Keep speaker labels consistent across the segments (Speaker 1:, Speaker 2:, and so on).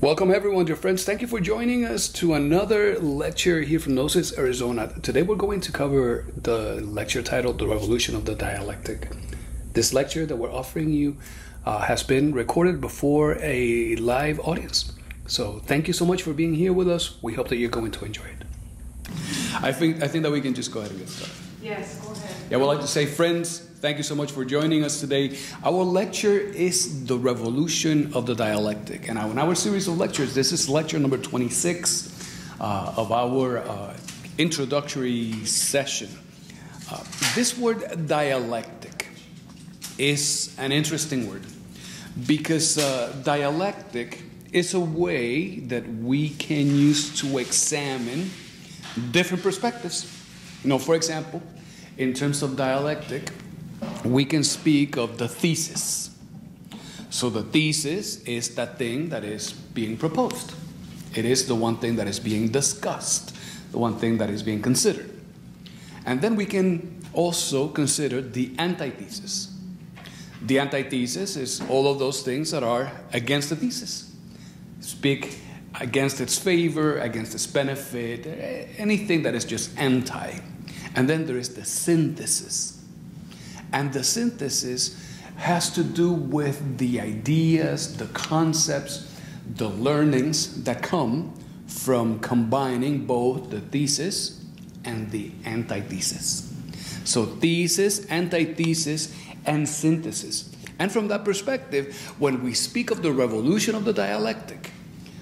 Speaker 1: Welcome everyone, dear friends. Thank you for joining us to another lecture here from Gnosis, Arizona. Today we're going to cover the lecture titled The Revolution of the Dialectic. This lecture that we're offering you has been recorded before a live audience. So thank you so much for being here with us. We hope that you're going to enjoy it. I think that we can just go ahead and get started.
Speaker 2: Yes, go ahead.
Speaker 1: Yeah, I would like to say, friends, thank you so much for joining us today. Our lecture is The Revolution of the Dialectic. And in our series of lectures, this is lecture number 26 of our introductory session. This word dialectic is an interesting word because dialectic is a way that we can use to examine different perspectives. For example, in terms of dialectic, we can speak of the thesis. So the thesis is that thing that is being proposed. It is the one thing that is being discussed, the one thing that is being considered. And then we can also consider the antithesis. The antithesis is all of those things that are against the thesis. Speak against its favor, against its benefit, anything that is just anti. And then there is the synthesis. And the synthesis has to do with the ideas, the concepts, the learnings that come from combining both the thesis and the antithesis. So thesis, antithesis, and synthesis. And from that perspective, when we speak of the revolution of the dialectic,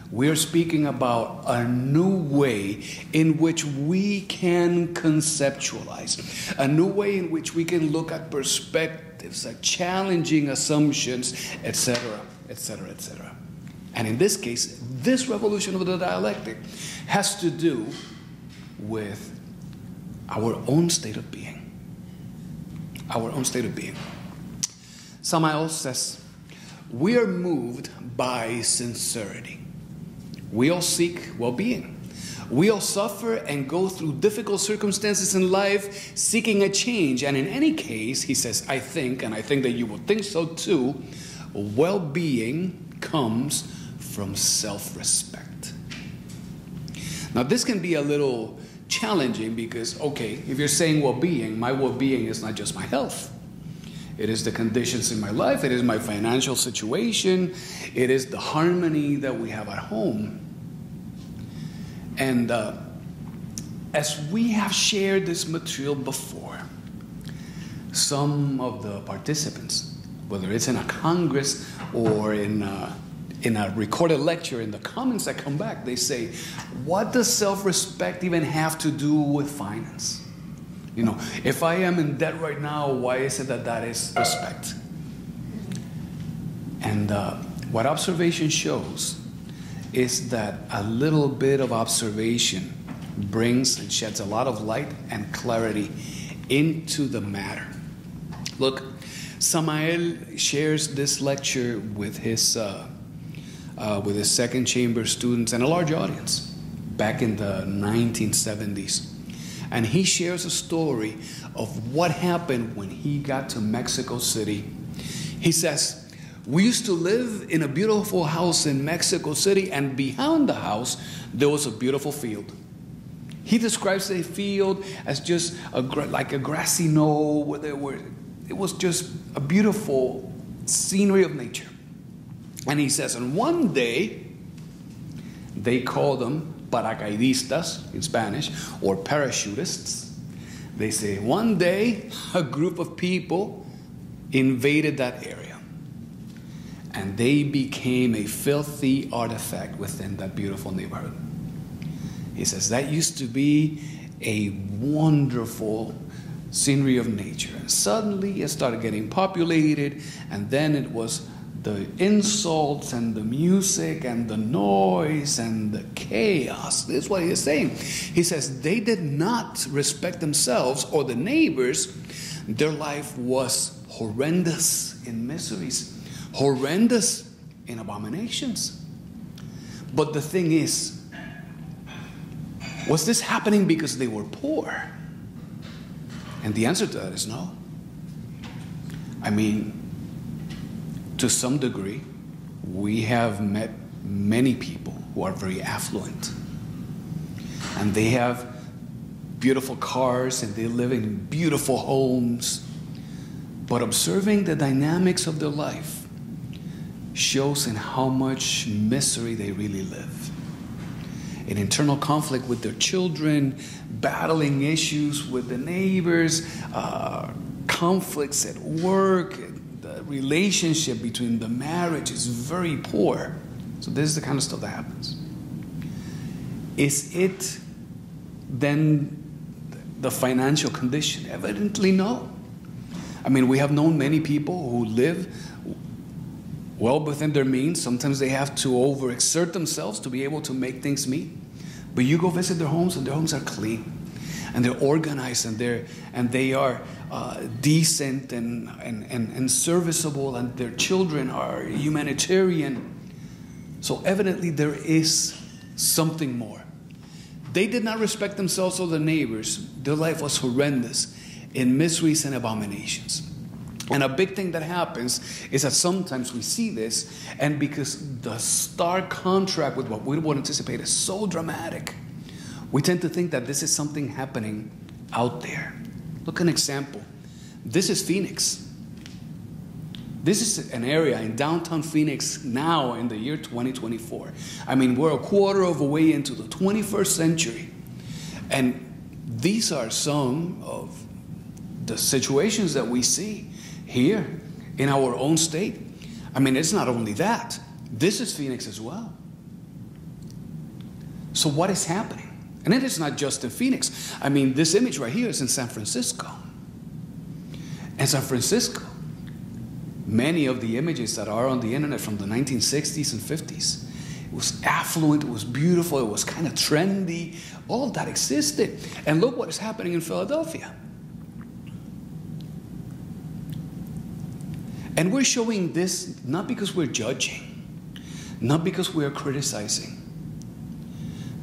Speaker 1: we're speaking about a new way in which we can conceptualize, a new way in which we can look at perspectives, at challenging assumptions, etc., etc., etc. And in this case, this revolution of the dialectic has to do with our own state of being. Our own state of being. Samael says, we are moved by sincerity. We all seek well-being. We all suffer and go through difficult circumstances in life, seeking a change. And in any case, he says, I think, and I think that you will think so too, well-being comes from self-respect. Now, this can be a little challenging because, okay, if you're saying well-being, my well-being is not just my health. It is the conditions in my life. It is my financial situation. It is the harmony that we have at home. And as we have shared this material before, some of the participants, whether it's in a congress or in a recorded lecture, in the comments that come back, they say, what does self-respect even have to do with finance? If I am in debt right now, why is it that is respect? And what observation shows is that a little bit of observation brings and sheds a lot of light and clarity into the matter. Look, Samael shares this lecture with his second chamber students and a large audience back in the 1970s. And he shares a story of what happened when he got to Mexico City. He says, we used to live in a beautiful house in Mexico City, and behind the house, there was a beautiful field. He describes the field as just like a grassy knoll, where it was just a beautiful scenery of nature. And he says, and one day, they called them paracaidistas in Spanish, or parachutists. They say one day a group of people invaded that area and they became a filthy artifact within that beautiful neighborhood. He says that used to be a wonderful scenery of nature, and suddenly it started getting populated, and then it was the insults and the music and the noise and the chaos. This is what he is saying. He says they did not respect themselves or the neighbors. Their life was horrendous in miseries, horrendous in abominations. But the thing is, was this happening because they were poor? And the answer to that is no. I mean, to some degree, we have met many people who are very affluent. And they have beautiful cars and they live in beautiful homes. But observing the dynamics of their life shows in how much misery they really live. In internal conflict with their children, battling issues with the neighbors, conflicts at work, the relationship between the marriage is very poor. So this is the kind of stuff that happens. Is it then the financial condition? Evidently no. I mean, we have known many people who live well within their means. Sometimes they have to overexert themselves to be able to make things meet. But you go visit their homes, and their homes are clean, and they're organized, and they are decent and serviceable, and their children are humanitarian. So evidently there is something more. They did not respect themselves or their neighbors. Their life was horrendous in miseries and abominations. And a big thing that happens is that sometimes we see this, and because the stark contrast with what we would anticipate is so dramatic, we tend to think that this is something happening out there. Look, an example. This is Phoenix. This is an area in downtown Phoenix now in the year 2024. I mean, we're a quarter of a way into the 21st century. And these are some of the situations that we see here in our own state. I mean, it's not only that. This is Phoenix as well. So what is happening? And it is not just in Phoenix. I mean, this image right here is in San Francisco. And San Francisco, many of the images that are on the internet from the 1960s and 50s, it was affluent, it was beautiful, it was kind of trendy. All of that existed. And look what is happening in Philadelphia. And we're showing this not because we're judging, not because we're criticizing,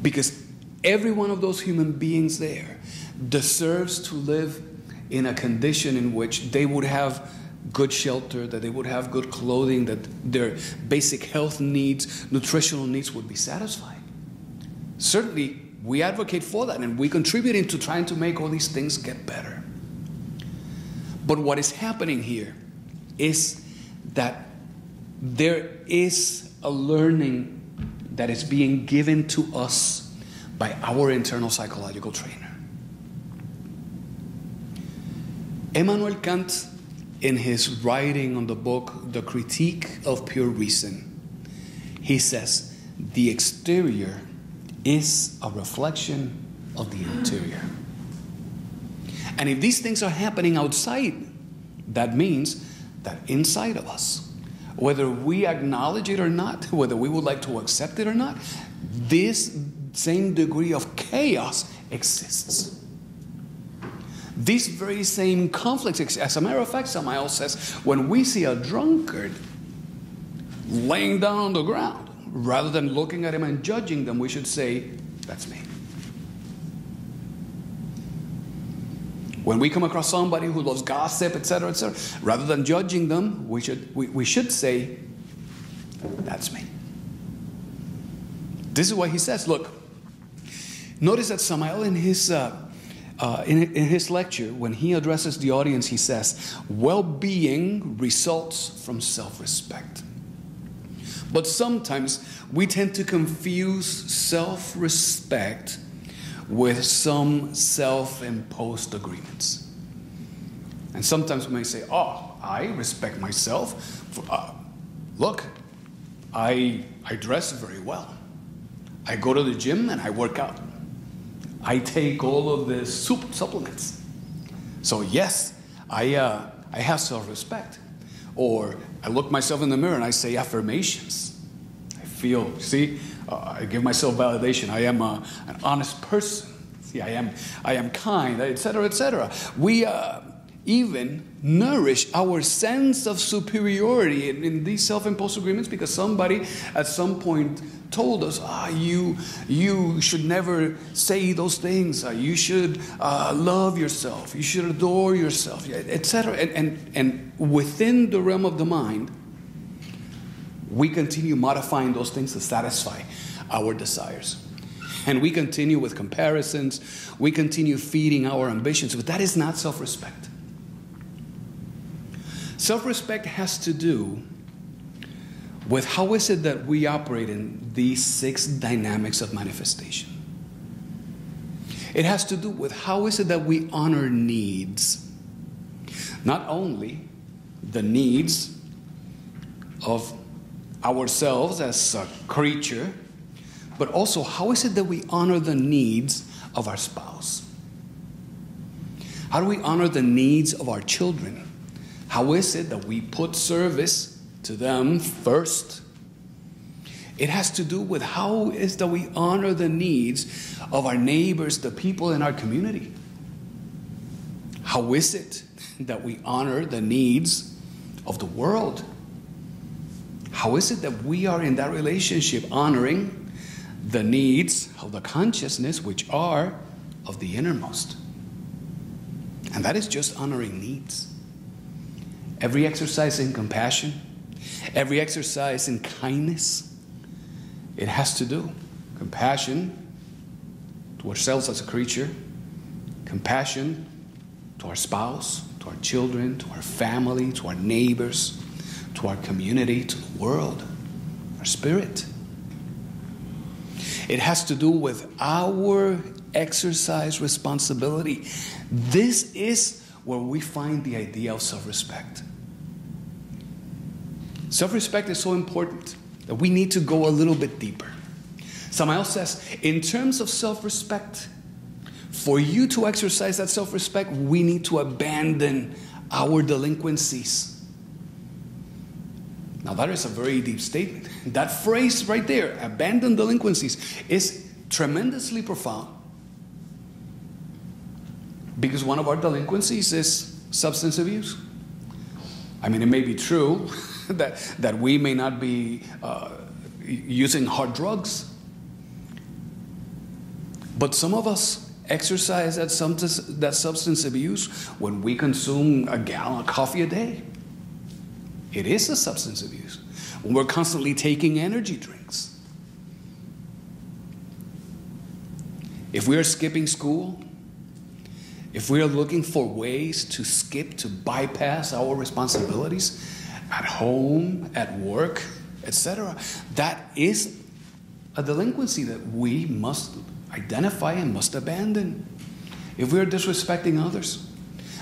Speaker 1: because every one of those human beings there deserves to live in a condition in which they would have good shelter, that they would have good clothing, that their basic health needs, nutritional needs would be satisfied. Certainly, we advocate for that, and we contribute into trying to make all these things get better. But what is happening here is that there is a learning that is being given to us by our internal psychological trainer. Immanuel Kant, in his writing on the book, The Critique of Pure Reason, he says, the exterior is a reflection of the interior. And if these things are happening outside, that means that inside of us, whether we acknowledge it or not, whether we would like to accept it or not, this same degree of chaos exists. These very same conflicts, as a matter of fact, Samael says, when we see a drunkard laying down on the ground, rather than looking at him and judging them, we should say, that's me. When we come across somebody who loves gossip, etc., rather than judging them, we should say, that's me. This is what he says. Look, notice that Samael in his lecture, when he addresses the audience, he says, well-being results from self-respect. But sometimes we tend to confuse self-respect with some self-imposed agreements. And sometimes we may say, oh, I respect myself. Look, I dress very well. I go to the gym and I work out. I take all of the supplements. So yes, I have self-respect. Or I look myself in the mirror and I say affirmations. I feel, I give myself validation. I am an honest person. See, I am kind, etc., etc. We even nourish our sense of superiority in these self-imposed agreements because somebody at some point told us, you should never say those things. You should love yourself. You should adore yourself, etc. And within the realm of the mind, we continue modifying those things to satisfy our desires. And we continue with comparisons. We continue feeding our ambitions. But that is not self-respect. Self-respect has to do with how is it that we operate in these 6 dynamics of manifestation. It has to do with how is it that we honor needs. Not only the needs of ourselves as a creature, but also how is it that we honor the needs of our spouse? How do we honor the needs of our children? How is it that we put service to them first? It has to do with how is that we honor the needs of our neighbors, the people in our community. How is it that we honor the needs of the world? How is it that we are in that relationship honoring the needs of the consciousness, which are of the innermost? And that is just honoring needs. Every exercise in compassion, every exercise in kindness, it has to do compassion to ourselves as a creature, compassion to our spouse, to our children, to our family, to our neighbors, to our community, to the world, our spirit. It has to do with our exercise responsibility. This is where we find the idea of self-respect. Self-respect is so important that we need to go a little bit deeper. Samael says, in terms of self-respect, for you to exercise that self-respect, we need to abandon our delinquencies. Now that is a very deep statement. That phrase right there, abandon delinquencies, is tremendously profound. Because one of our delinquencies is substance abuse. I mean, it may be true that we may not be using hard drugs. But some of us exercise that substance abuse when we consume a gallon of coffee a day. It is a substance abuse. When we're constantly taking energy drinks. If we are skipping school, if we are looking for ways to skip, to bypass our responsibilities at home, at work, etc., that is a delinquency that we must identify and must abandon. If we are disrespecting others,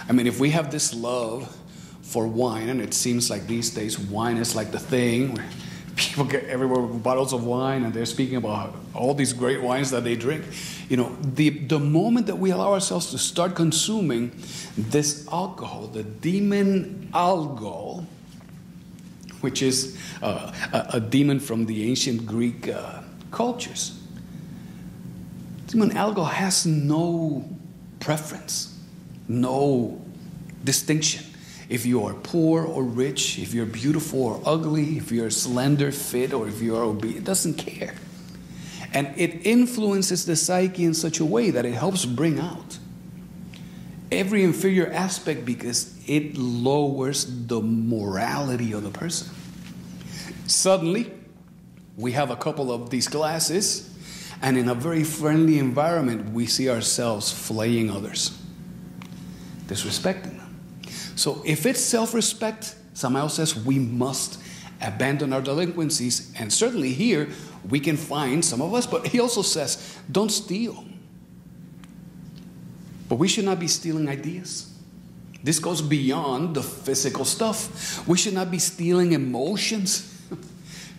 Speaker 1: I mean, if we have this love for wine, and it seems like these days wine is like the thing where people get everywhere with bottles of wine and they're speaking about all these great wines that they drink. You know, the moment that we allow ourselves to start consuming this alcohol, the demon alcohol, which is a demon from the ancient Greek cultures. Demon alcohol has no preference, no distinction. If you are poor or rich, if you're beautiful or ugly, if you're slender, fit, or if you're obese, it doesn't care. And it influences the psyche in such a way that it helps bring out every inferior aspect because it lowers the morality of the person. Suddenly, we have a couple of these glasses, and in a very friendly environment, we see ourselves flaying others, disrespecting them. So if it's self-respect, Samael says we must abandon our delinquencies. And certainly here, we can find some of us, but he also says, don't steal. But we should not be stealing ideas. This goes beyond the physical stuff. We should not be stealing emotions,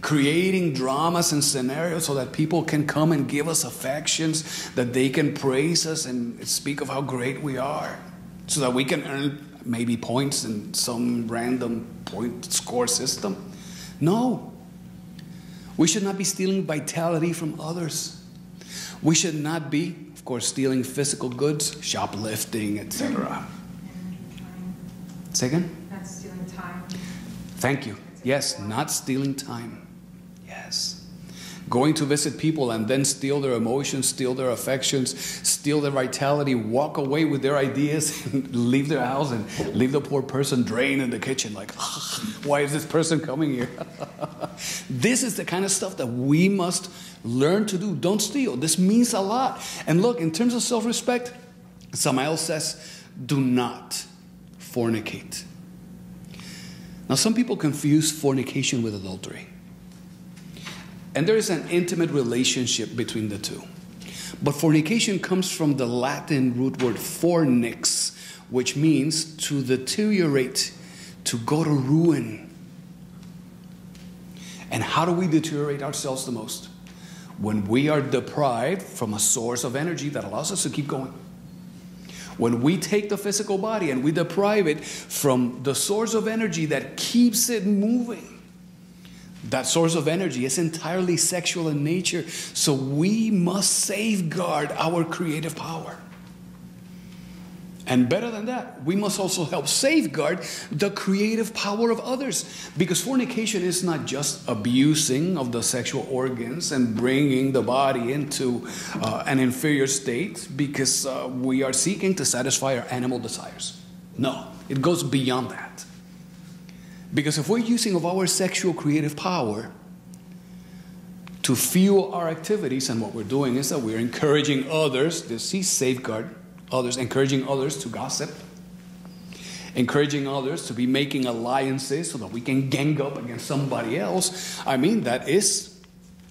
Speaker 1: creating dramas and scenarios so that people can come and give us affections, that they can praise us and speak of how great we are, so that we can earn maybe points in some random point score system. No. We should not be stealing vitality from others. We should not be, of course, stealing physical goods, shoplifting, etc. Say again?
Speaker 2: Not stealing time.
Speaker 1: Thank you. Yes, not stealing time. Yes. going to visit people and then steal their emotions, steal their affections, steal their vitality, walk away with their ideas, and leave their house and leave the poor person drained in the kitchen like, why is this person coming here? This is the kind of stuff that we must learn to do. Don't steal. This means a lot. And look, in terms of self-respect, Samael says, do not fornicate. Now, some people confuse fornication with adultery. And there is an intimate relationship between the two. But fornication comes from the Latin root word fornix, which means to deteriorate, to go to ruin. And how do we deteriorate ourselves the most? When we are deprived from a source of energy that allows us to keep going. When we take the physical body and we deprive it from the source of energy that keeps it moving. That source of energy is entirely sexual in nature, so we must safeguard our creative power. And better than that, we must also help safeguard the creative power of others. Because fornication is not just abusing of the sexual organs and bringing the body into an inferior state because we are seeking to satisfy our animal desires. No, it goes beyond that. Because if we're using of our sexual creative power to fuel our activities, and what we're doing is that we're encouraging others, this is safeguard others, encouraging others to gossip, encouraging others to be making alliances so that we can gang up against somebody else. I mean, that is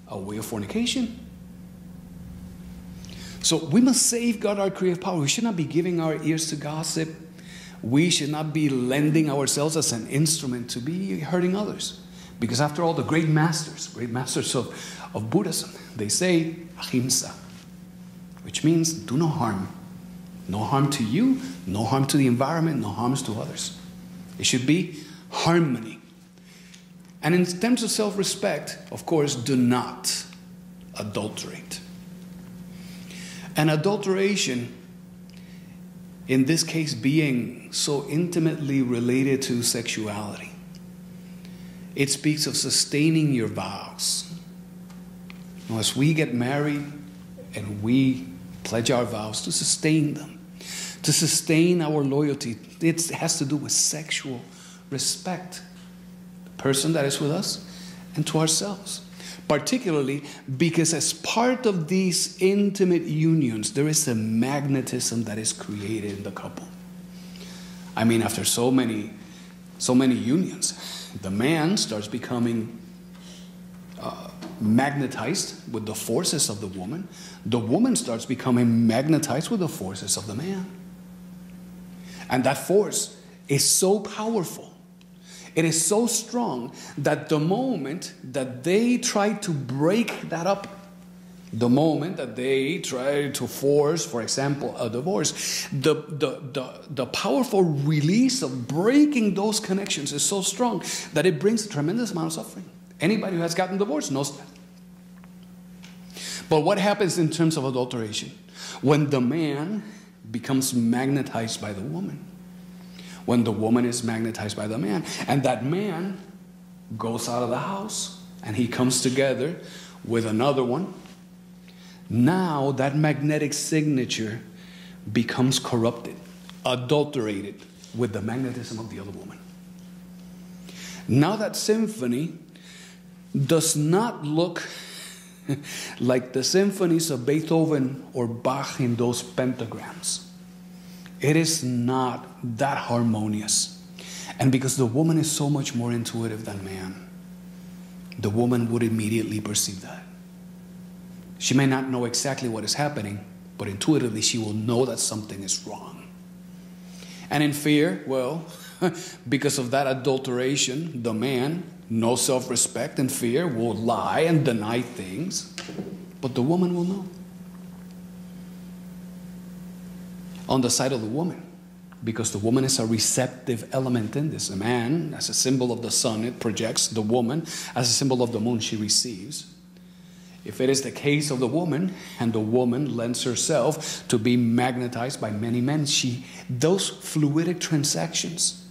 Speaker 1: a way of fornication. So we must safeguard our creative power. We should not be giving our ears to gossip. We should not be lending ourselves as an instrument to be hurting others. Because after all, the great masters of Buddhism, they say ahimsa, which means do no harm. No harm to you, no harm to the environment, no harms to others. It should be harmony. And in terms of self-respect, of course, do not adulterate. And adulteration, in this case being so intimately related to sexuality, it speaks of sustaining your vows. Now, as we get married and we pledge our vows to sustain them, to sustain our loyalty, it has to do with sexual respect. The person that is with us and to ourselves. Particularly because as part of these intimate unions, there is a magnetism that is created in the couple. I mean, after so many unions, the man starts becoming magnetized with the forces of the woman. The woman starts becoming magnetized with the forces of the man. And that force is so powerful. It is so strong that the moment that they try to break that up, the moment that they try to force, for example, a divorce, the powerful release of breaking those connections is so strong that it brings a tremendous amount of suffering. Anybody who has gotten divorced knows that. But what happens in terms of adulteration? When the man becomes magnetized by the woman. When the woman is magnetized by the man. And that man goes out of the house and he comes together with another one. Now that magnetic signature becomes corrupted, adulterated with the magnetism of the other woman. Now that symphony does not look like the symphonies of Beethoven or Bach in those pentagrams. It is not that harmonious. And because the woman is so much more intuitive than man, the woman would immediately perceive that. She may not know exactly what is happening, but intuitively she will know that something is wrong. And in fear, well, because of that adulteration, the man, no self-respect and fear, will lie and deny things, but the woman will know. On the side of the woman, because the woman is a receptive element in this. A man, as a symbol of the sun, it projects. The woman, as a symbol of the moon, she receives. If it is the case of the woman, and the woman lends herself to be magnetized by many men, those fluidic transactions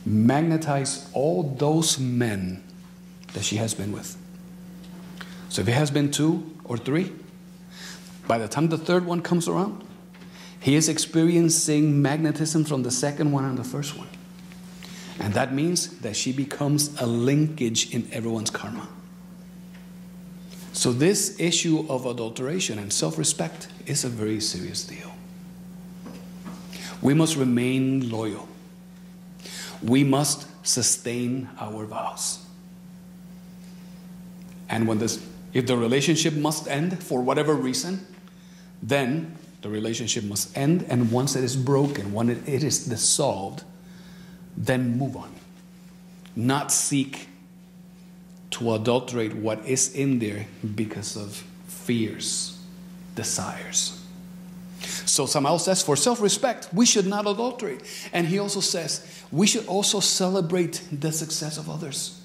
Speaker 1: magnetize all those men that she has been with. So if it has been 2 or 3, by the time the third one comes around, he is experiencing magnetism from the second one and the first one. And that means that she becomes a linkage in everyone's karma. So this issue of adulteration and self-respect is a very serious deal. We must remain loyal. We must sustain our vows. And if the relationship must end for whatever reason, then the relationship must end. And once it is broken, when it is dissolved, then move on. Not seek to adulterate what is in there because of fears, desires. So Samael says, for self-respect, we should not adulterate. And he also says, we should also celebrate the success of others.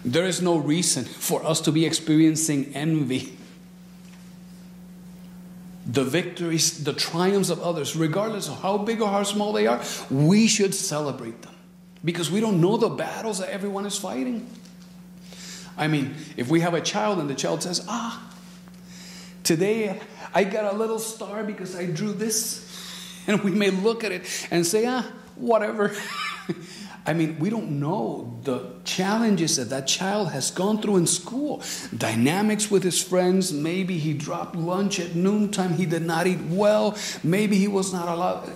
Speaker 1: There is no reason for us to be experiencing envy. The victories, the triumphs of others, regardless of how big or how small they are, we should celebrate them. Because we don't know the battles that everyone is fighting. I mean, if we have a child and the child says, today I got a little star because I drew this. And we may look at it and say, whatever. I mean, we don't know the challenges that that child has gone through in school. Dynamics with his friends. Maybe he dropped lunch at noontime. He did not eat well. Maybe he was not allowed.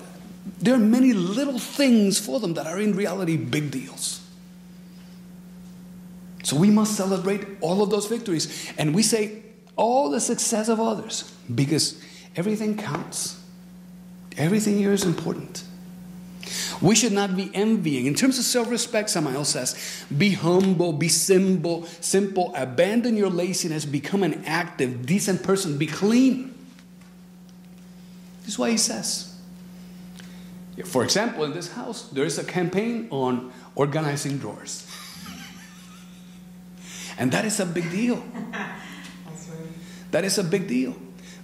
Speaker 1: There are many little things for them that are in reality big deals. So we must celebrate all of those victories. And we say all the success of others because everything counts. Everything here is important. We should not be envying. In terms of self-respect, Samael says, be humble, be simple, abandon your laziness, become an active, decent person, be clean. This is what he says. For example, in this house, there is a campaign on organizing drawers. And that is a big deal. That is a big deal.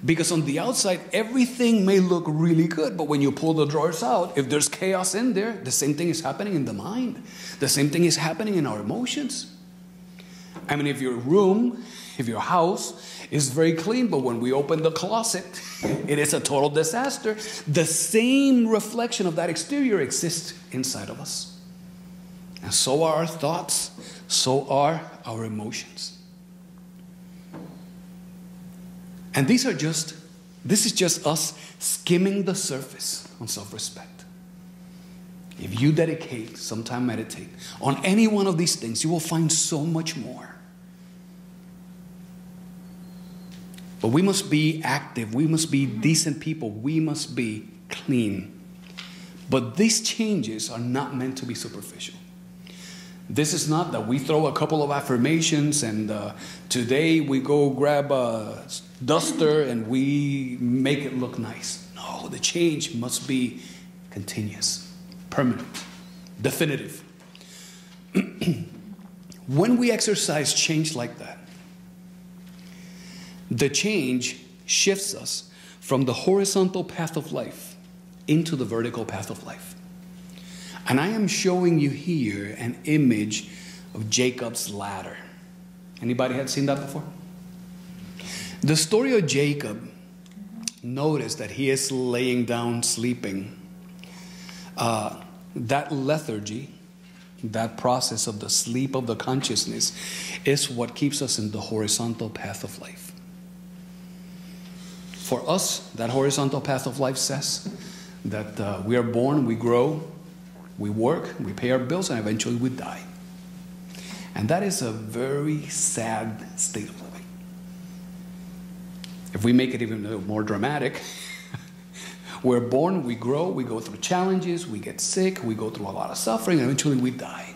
Speaker 1: Because on the outside, everything may look really good. But when you pull the drawers out, if there's chaos in there, the same thing is happening in the mind. The same thing is happening in our emotions. I mean, if your room, if your house is very clean, but when we open the closet, it is a total disaster. The same reflection of that exterior exists inside of us. And so are our thoughts. So are our emotions. And this is just us skimming the surface on self-respect. If you dedicate some time, meditate on any one of these things, you will find so much more. But we must be active. We must be decent people. We must be clean. But these changes are not meant to be superficial. This is not that we throw a couple of affirmations and today we go grab a duster and we make it look nice. No, the change must be continuous, permanent, definitive. When we exercise change like that, the change shifts us from the horizontal path of life into the vertical path of life. And I am showing you here an image of Jacob's ladder. Anybody had seen that before? The story of Jacob, notice that he is laying down sleeping. That lethargy, that process of the sleep of the consciousness is what keeps us in the horizontal path of life. For us, that horizontal path of life says that we are born, we grow, we work, we pay our bills, and eventually we die. And that is a very sad state of living. If we make it even a little more dramatic, we're born, we grow, we go through challenges, we get sick, we go through a lot of suffering, and eventually we die.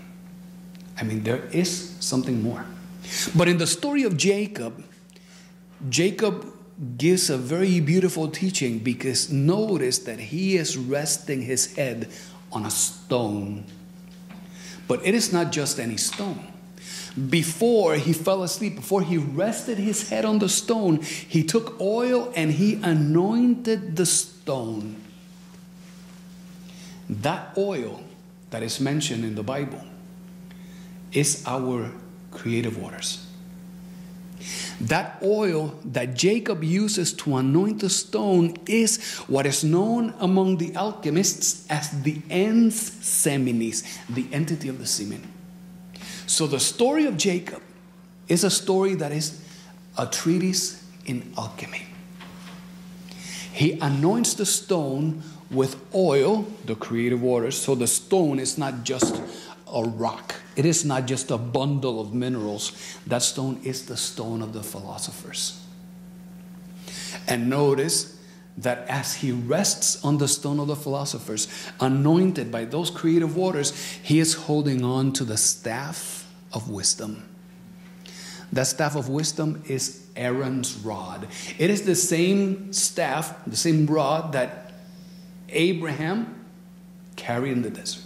Speaker 1: I mean, there is something more. But in the story of Jacob, Jacob gives a very beautiful teaching because notice that he is resting his head on a stone. But it is not just any stone. Before he fell asleep, before he rested his head on the stone, he took oil and he anointed the stone. That oil that is mentioned in the Bible is our creative waters. That oil that Jacob uses to anoint the stone is what is known among the alchemists as the ens seminis, the entity of the semen. So the story of Jacob is a story that is a treatise in alchemy. He anoints the stone with oil, the creative waters, so the stone is not just a rock. It is not just a bundle of minerals. That stone is the stone of the philosophers. And notice that as he rests on the stone of the philosophers, anointed by those creative waters, he is holding on to the staff of wisdom. That staff of wisdom is Aaron's rod. It is the same staff, the same rod that Abraham carried in the desert.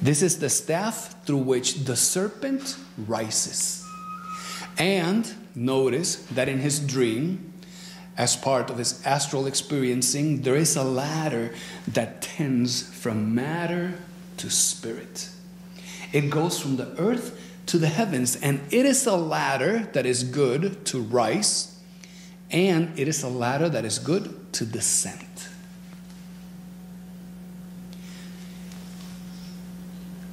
Speaker 1: This is the staff through which the serpent rises. And notice that in his dream, as part of his astral experiencing, there is a ladder that tends from matter to spirit. It goes from the earth to the heavens, and it is a ladder that is good to rise, and it is a ladder that is good to descend.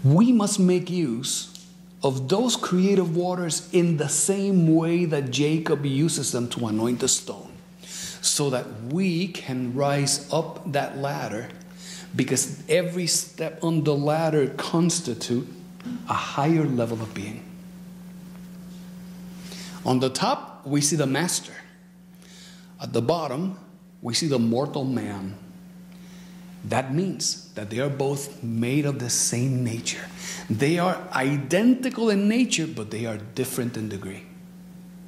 Speaker 1: We must make use of those creative waters in the same way that Jacob uses them to anoint the stone, so that we can rise up that ladder, because every step on the ladder constitutes a higher level of being. On the top, we see the master. At the bottom, we see the mortal man. That means that they are both made of the same nature. They are identical in nature, but they are different in degree.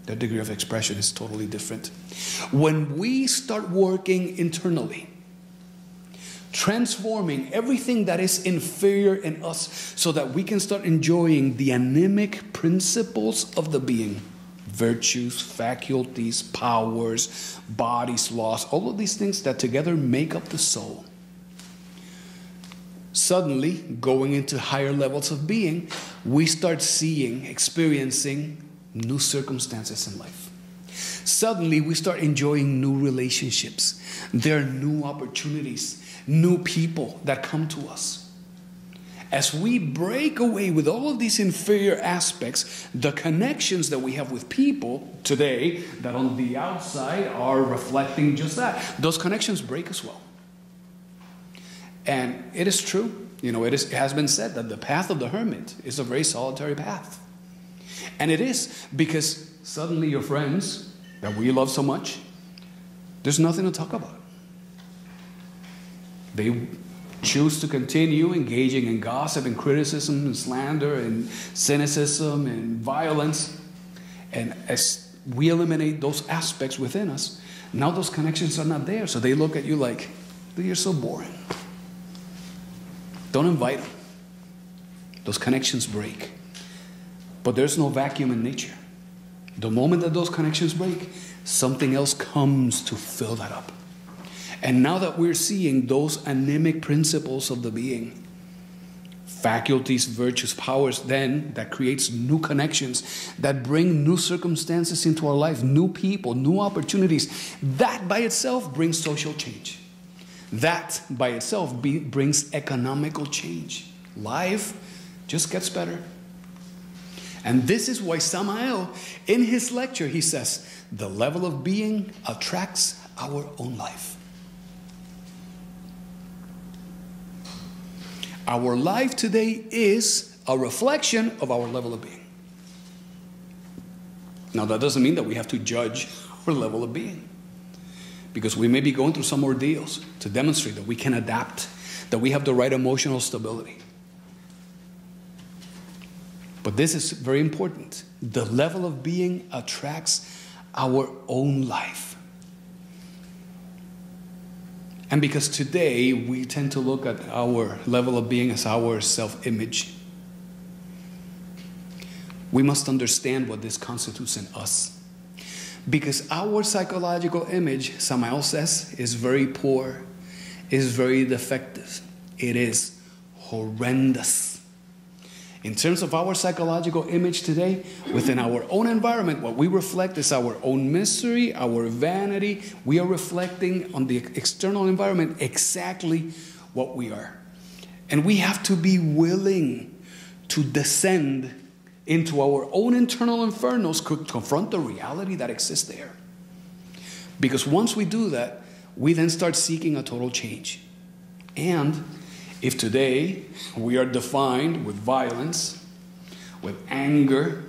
Speaker 1: Their degree of expression is totally different. When we start working internally, transforming everything that is inferior in us so that we can start enjoying the anemic principles of the being, virtues, faculties, powers, bodies, laws, all of these things that together make up the soul. Suddenly, going into higher levels of being, we start seeing, experiencing new circumstances in life. Suddenly, we start enjoying new relationships. There are new opportunities, new people that come to us. As we break away with all of these inferior aspects, the connections that we have with people today that on the outside are reflecting just that, those connections break as well. And it is true, it has been said that the path of the hermit is a very solitary path. And it is because suddenly your friends that we love so much, there's nothing to talk about. They choose to continue engaging in gossip and criticism and slander and cynicism and violence. And as we eliminate those aspects within us, now those connections are not there. So they look at you like, you're so boring. Don't invite them. Those connections break. But there's no vacuum in nature. The moment that those connections break, something else comes to fill that up. And now that we're seeing those anemic principles of the being, faculties, virtues, powers, then that creates new connections that bring new circumstances into our life, new people, new opportunities, that by itself brings social change. That by itself brings economical change. Life just gets better. And this is why Samael, in his lecture, he says, the level of being attracts our own life. Our life today is a reflection of our level of being. Now, that doesn't mean that we have to judge our level of being, because we may be going through some ordeals to demonstrate that we can adapt, that we have the right emotional stability. But this is very important. The level of being attracts our own life. And because today we tend to look at our level of being as our self-image, we must understand what this constitutes in us. Because our psychological image, Samael says, is very poor, is very defective. It is horrendous. In terms of our psychological image today, within our own environment, what we reflect is our own misery, our vanity. We are reflecting on the external environment exactly what we are. And we have to be willing to descend into our own internal infernos, confront the reality that exists there. Because once we do that, we then start seeking a total change. And if today we are defined with violence, with anger,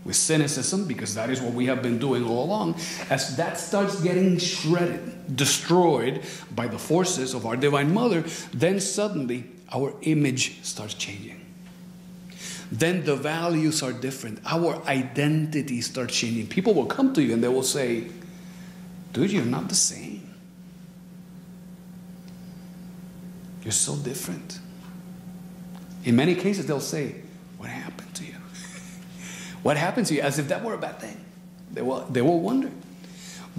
Speaker 1: with cynicism, because that is what we have been doing all along, as that starts getting shredded, destroyed by the forces of our Divine Mother, then suddenly our image starts changing. Then the values are different. Our identity starts changing. People will come to you and they will say, dude, you're not the same. You're so different. In many cases, they'll say, what happened to you? What happened to you? As if that were a bad thing. They will wonder.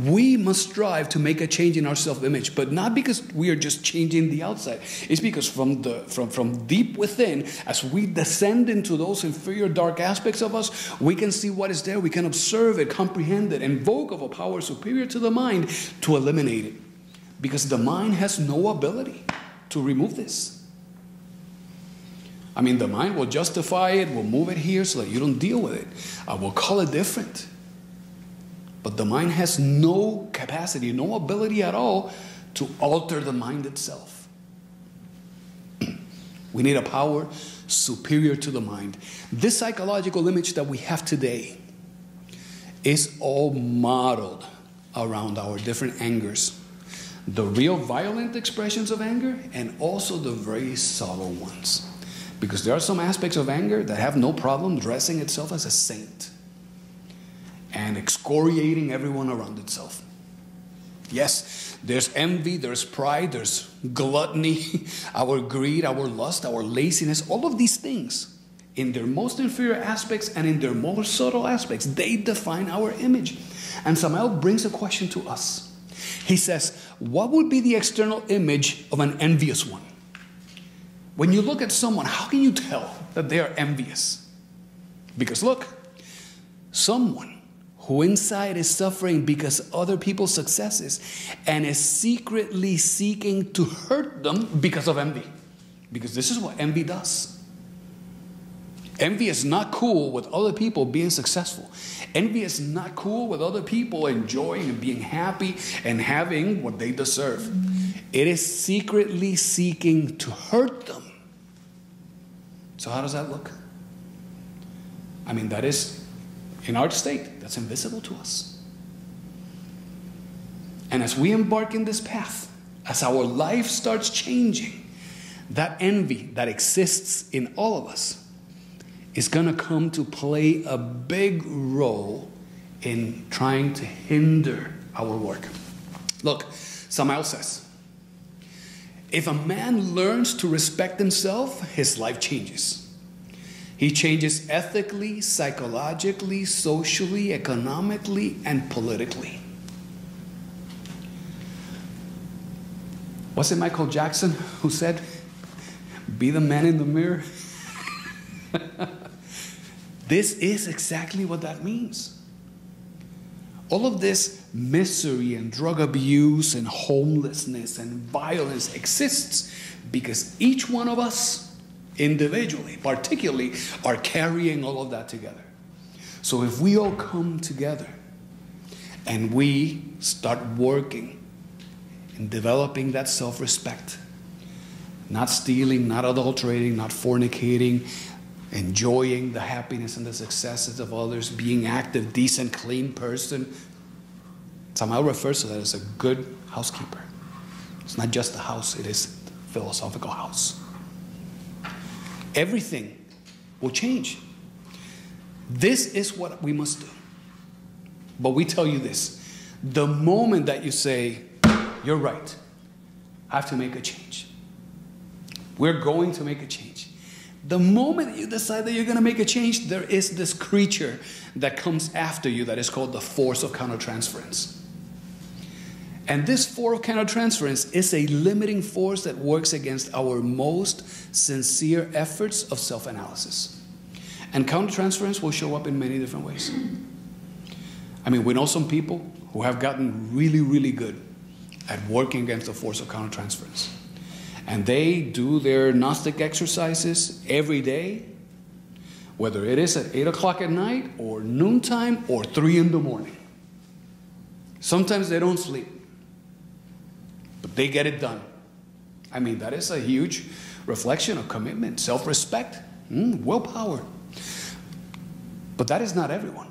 Speaker 1: We must strive to make a change in our self-image, but not because we are just changing the outside. It's because from deep within, as we descend into those inferior dark aspects of us, we can see what is there. We can observe it, comprehend it, invoke of a power superior to the mind to eliminate it. Because the mind has no ability to remove this. I mean, the mind will justify it, will move it here so that you don't deal with it. We'll call it different. But the mind has no capacity, no ability at all to alter the mind itself. We need a power superior to the mind. This psychological image that we have today is all modeled around our different angers. The real violent expressions of anger and also the very subtle ones. Because there are some aspects of anger that have no problem dressing itself as a saint and excoriating everyone around itself. Yes, there's envy, there's pride, there's gluttony, our greed, our lust, our laziness, all of these things in their most inferior aspects and in their most subtle aspects, they define our image. And Samael brings a question to us. He says, what would be the external image of an envious one? When you look at someone, how can you tell that they are envious? Because look, someone who inside is suffering because of other people's successes and is secretly seeking to hurt them because of envy. Because this is what envy does. Envy is not cool with other people being successful. Envy is not cool with other people enjoying and being happy and having what they deserve. It is secretly seeking to hurt them. So how does that look? I mean, that is in our state. That's invisible to us. And as we embark in this path, as our life starts changing, that envy that exists in all of us is going to come to play a big role in trying to hinder our work. Look, Samael says, if a man learns to respect himself, his life changes. He changes ethically, psychologically, socially, economically, and politically. Was it Michael Jackson who said, be the man in the mirror? This is exactly what that means. All of this misery and drug abuse and homelessness and violence exists because each one of us individually, particularly, are carrying all of that together. So if we all come together and we start working in developing that self-respect, not stealing, not adulterating, not fornicating, enjoying the happiness and the successes of others, being active, decent, clean person. Samael refers to that as a good housekeeper. It's not just a house, it is a philosophical house. Everything will change. This is what we must do. But we tell you this, the moment that you say, you're right, I have to make a change. We're going to make a change. The moment you decide that you're going to make a change, there is this creature that comes after you that is called the force of countertransference. And this force of countertransference is a limiting force that works against our most sincere efforts of self-analysis. And countertransference will show up in many different ways. I mean, we know some people who have gotten really, really good at working against the force of countertransference. And they do their Gnostic exercises every day, whether it is at 8 o'clock at night or noontime or 3 in the morning. Sometimes they don't sleep, but they get it done. I mean, that is a huge reflection of commitment, self-respect, willpower. But that is not everyone.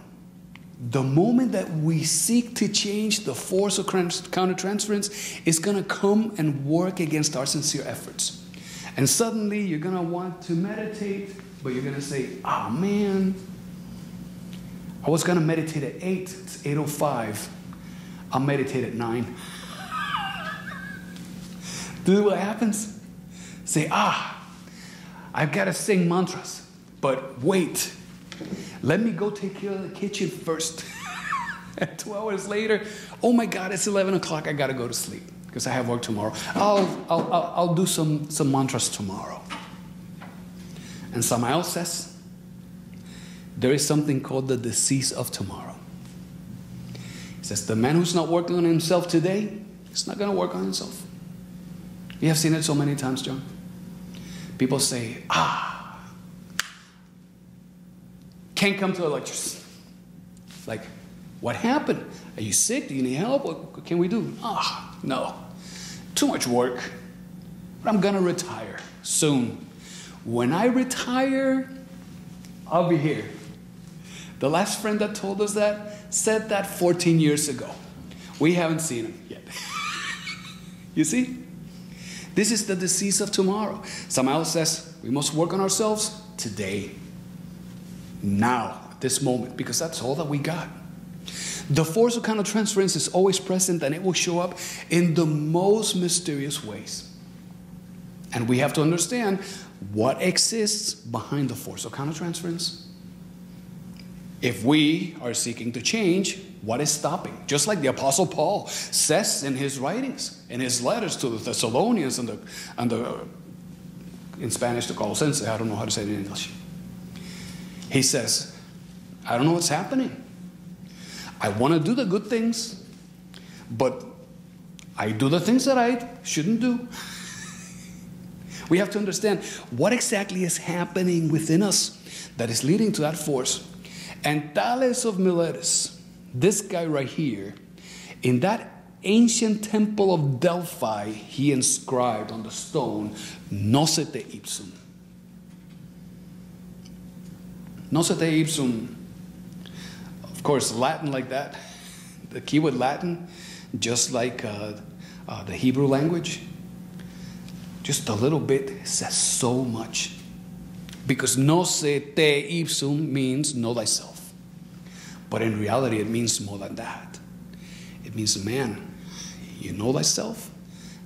Speaker 1: The moment that we seek to change the force of countertransference, it's going to come and work against our sincere efforts. And suddenly you're going to want to meditate, but you're going to say, oh man, I was going to meditate at 8. It's 8:05. I'll meditate at 9. Do what happens? Say, I've got to sing mantras, but wait. Let me go take care of the kitchen first. 2 hours later, oh my God, it's 11 o'clock. I got to go to sleep because I have work tomorrow. I'll do some mantras tomorrow. And Samael says, there is something called the disease of tomorrow. He says, the man who's not working on himself today, he's not going to work on himself. You have seen it so many times, John. People say, can't come to the lectures. Like, what happened? Are you sick? Do you need help? What can we do? No. Too much work. But I'm going to retire soon. When I retire, I'll be here. The last friend that told us that said that 14 years ago. We haven't seen him yet. You see? This is the disease of tomorrow. Samael says we must work on ourselves today. Now, at this moment, because that's all that we got. The force of countertransference is always present, and it will show up in the most mysterious ways. And we have to understand what exists behind the force of countertransference. If we are seeking to change, what is stopping? Just like the Apostle Paul says in his writings, in his letters to the Thessalonians and in Spanish, the Colosenses, I don't know how to say it in English. He says, I don't know what's happening. I want to do the good things, but I do the things that I shouldn't do. We have to understand what exactly is happening within us that is leading to that force. And Thales of Miletus, this guy right here, in that ancient temple of Delphi, he inscribed on the stone, Nocete ipsum. Nocete ipsum, of course, Latin like that. The keyword Latin, just like the Hebrew language. Just a little bit says so much. Because nocete ipsum means know thyself. But in reality, it means more than that. It means, man, you know thyself,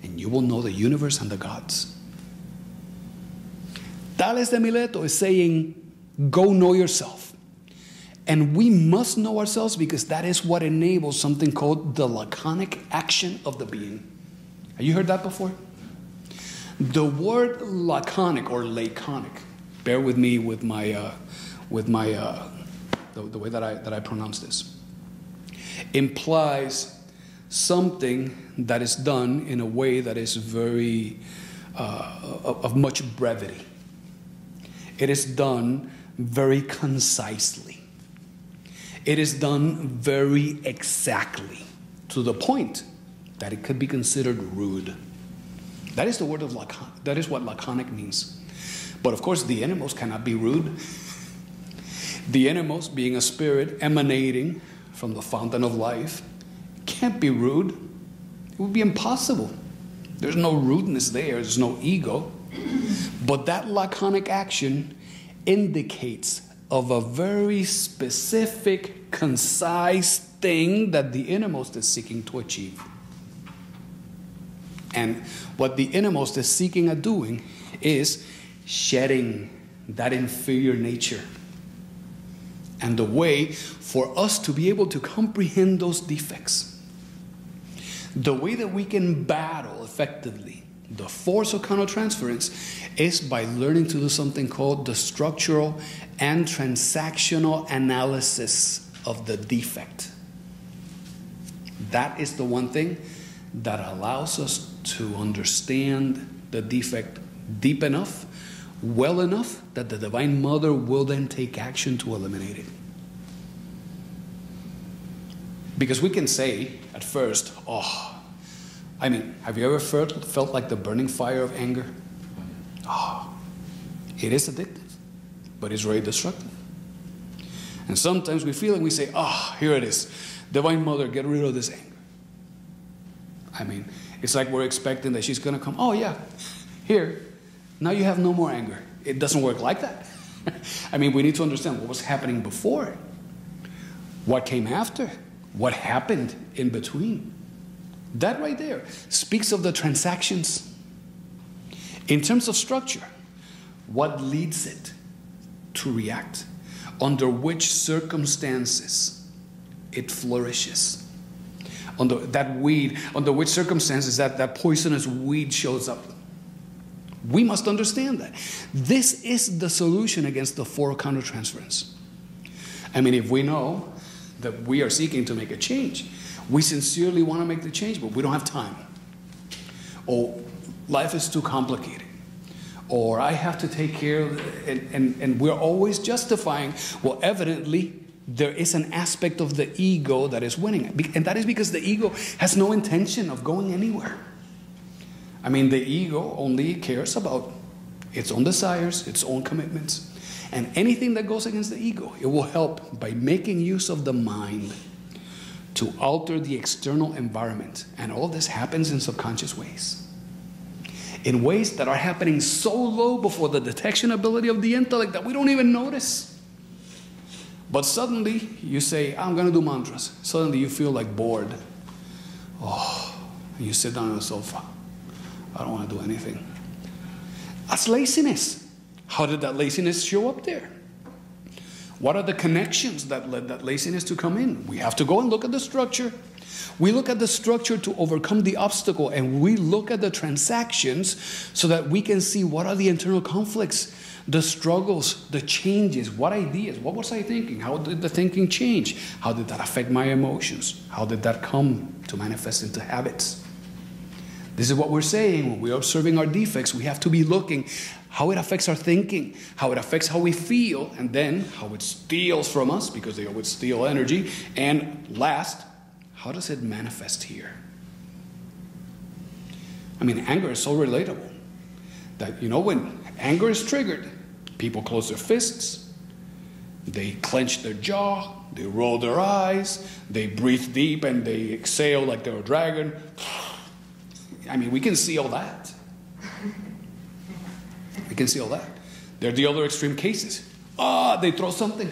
Speaker 1: and you will know the universe and the gods. Thales de Mileto is saying, go know yourself. And we must know ourselves because that is what enables something called the laconic action of the being. Have you heard that before? The word laconic or laconic, bear with me with my the way that I pronounce this, implies something that is done in a way that is very of much brevity. It is done very concisely. It is done very exactly, to the point that it could be considered rude. That is the word of laconic. That is what laconic means. But of course, the animals cannot be rude. The animals, being a spirit emanating from the fountain of life, can't be rude. It would be impossible. There's no rudeness there. There's no ego. But that laconic action indicates of a very specific, concise thing that the innermost is seeking to achieve. And what the innermost is seeking at doing is shedding that inferior nature. And the way for us to be able to comprehend those defects, the way that we can battle effectively the force of countertransference is by learning to do something called the structural and transactional analysis of the defect. That is the one thing that allows us to understand the defect deep enough, well enough, that the Divine Mother will then take action to eliminate it. Because we can say at first, I mean, have you ever felt like the burning fire of anger? It is addictive, but it's very destructive. And sometimes we feel and we say, here it is. Divine Mother, get rid of this anger. I mean, it's like we're expecting that she's going to come, yeah, here, now you have no more anger. It doesn't work like that. I mean, we need to understand what was happening before, what came after, what happened in between. That right there speaks of the transactions. In terms of structure, what leads it to react? Under which circumstances it flourishes? Under which circumstances that poisonous weed shows up? We must understand that. This is the solution against the four countertransference. I mean, if we know that we are seeking to make a change, we sincerely want to make the change, but we don't have time. Or life is too complicated. Or I have to take care of it, and we're always justifying, well, evidently, there is an aspect of the ego that is winning. And that is because the ego has no intention of going anywhere. I mean, the ego only cares about its own desires, its own commitments. And anything that goes against the ego, it will help by making use of the mind to alter the external environment. And all this happens in subconscious ways. In ways that are happening so low before the detection ability of the intellect that we don't even notice. But suddenly you say, I'm going to do mantras. Suddenly you feel like bored. And you sit down on the sofa. I don't want to do anything. That's laziness. How did that laziness show up there? What are the connections that led that laziness to come in? We have to go and look at the structure. We look at the structure to overcome the obstacle, and we look at the transactions so that we can see what are the internal conflicts, the struggles, the changes, what ideas, what was I thinking? How did the thinking change? How did that affect my emotions? How did that come to manifest into habits? This is what we're saying. When we're observing our defects, we have to be looking how it affects our thinking, how it affects how we feel, and then how it steals from us, because they always steal energy. And last, how does it manifest here? I mean, anger is so relatable that, when anger is triggered, people close their fists, they clench their jaw, they roll their eyes, they breathe deep, and they exhale like they're a dragon. I mean, we can see all that. We can see all that. They're the other extreme cases. They throw something.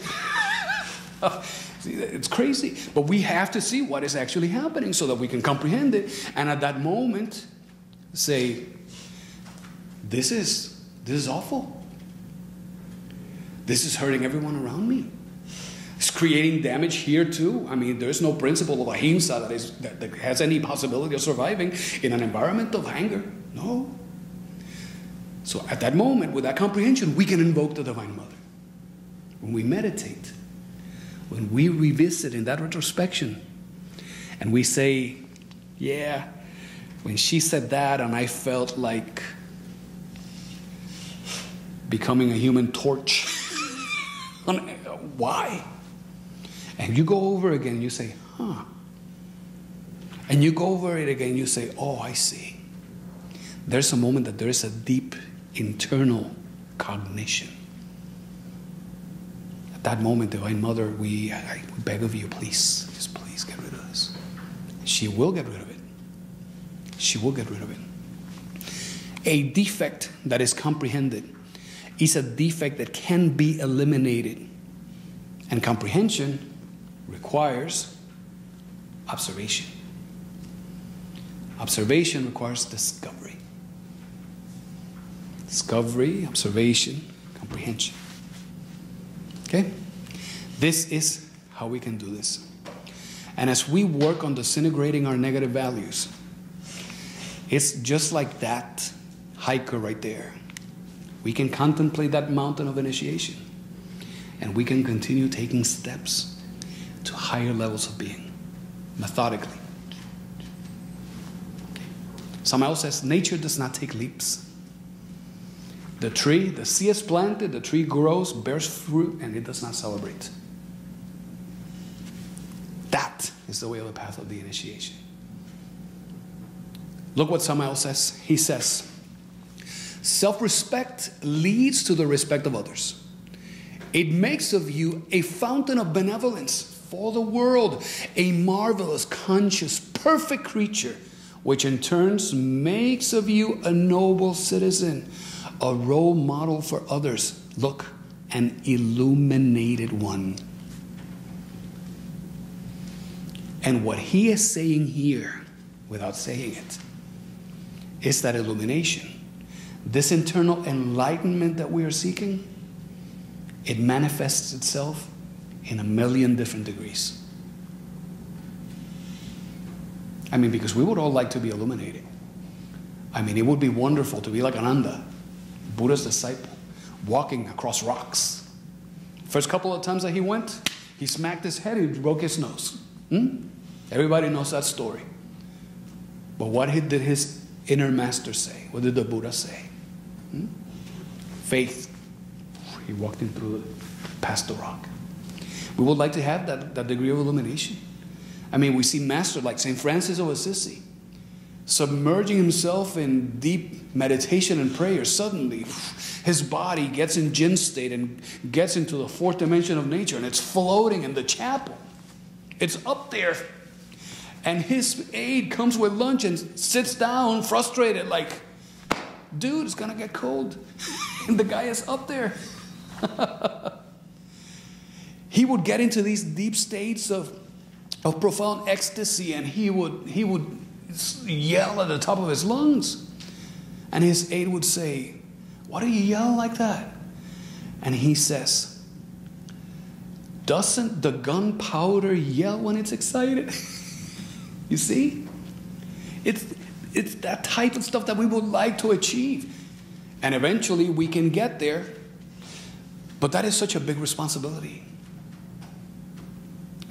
Speaker 1: See, it's crazy. But we have to see what is actually happening so that we can comprehend it. And at that moment, say, this is awful. This is hurting everyone around me. It's creating damage here too. I mean, there's no principle of ahimsa that has any possibility of surviving in an environment of anger. No. So at that moment, with that comprehension, we can invoke the Divine Mother. When we meditate, when we revisit in that retrospection, and we say, yeah, when she said that and I felt like becoming a human torch. Why? And you go over again and you say, And you go over it again and you say, I see. There's a moment that there is a deep internal cognition. At that moment, Divine Mother, I beg of you, please get rid of this. She will get rid of it. She will get rid of it. A defect that is comprehended is a defect that can be eliminated. And comprehension requires observation. Observation requires discovery. Discovery, observation, comprehension. Okay? This is how we can do this. And as we work on disintegrating our negative values, It's just like that hiker right there. We can contemplate that mountain of initiation, and we can continue taking steps to higher levels of being, methodically. Samael says, nature does not take leaps. The tree, the seed is planted, the tree grows, bears fruit, and it does not celebrate. That is the way of the path of the initiation. Look what Samael says. He says, self-respect leads to the respect of others. It makes of you a fountain of benevolence for the world, a marvelous, conscious, perfect creature, which in turn makes of you a noble citizen, a role model for others. Look, an illuminated one. And what he is saying here, without saying it, is that illumination, this internal enlightenment that we are seeking, it manifests itself in a million different degrees. I mean, because we would all like to be illuminated. I mean, it would be wonderful to be like Ananda, Buddha's disciple, walking across rocks. First couple of times that he went, he smacked his head, he broke his nose. Everybody knows that story. But what did his inner master say? What did the Buddha say? Faith. He walked him through, past the rock. We would like to have that degree of illumination. I mean, we see masters like St. Francis of Assisi submerging himself in deep meditation and prayer. Suddenly, his body gets in Jin state and gets into the fourth dimension of nature, and it's floating in the chapel. It's up there. And his aide comes with lunch and sits down frustrated like, dude, it's going to get cold. And the guy is up there. He would get into these deep states of profound ecstasy, and he would yell at the top of his lungs. And his aide would say, why do you yell like that? And he says, doesn't the gunpowder yell when it's excited? You see? It's that type of stuff that we would like to achieve. And eventually we can get there. But that is such a big responsibility.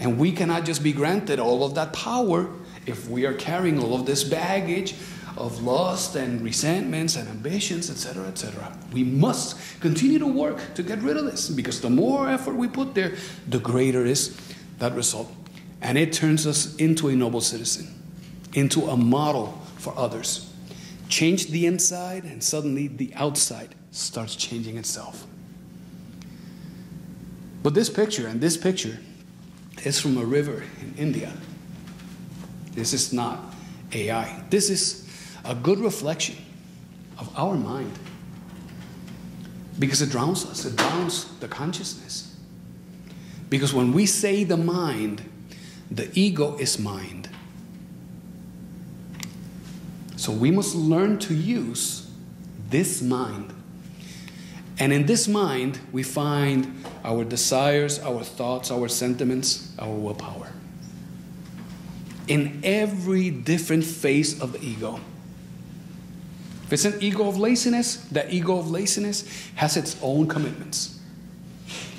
Speaker 1: And we cannot just be granted all of that power if we are carrying all of this baggage of lust and resentments and ambitions, etc., etc. We must continue to work to get rid of this, because the more effort we put there, the greater is that result. And it turns us into a noble citizen, into a model for others. Change the inside, and suddenly the outside starts changing itself. But this picture is from a river in India. This is not AI. This is a good reflection of our mind, because it drowns us. It drowns the consciousness. Because when we say the mind, the ego is mind. So we must learn to use this mind. And in this mind, we find our desires, our thoughts, our sentiments, our willpower. In every different phase of the ego. If it's an ego of laziness, that ego of laziness has its own commitments.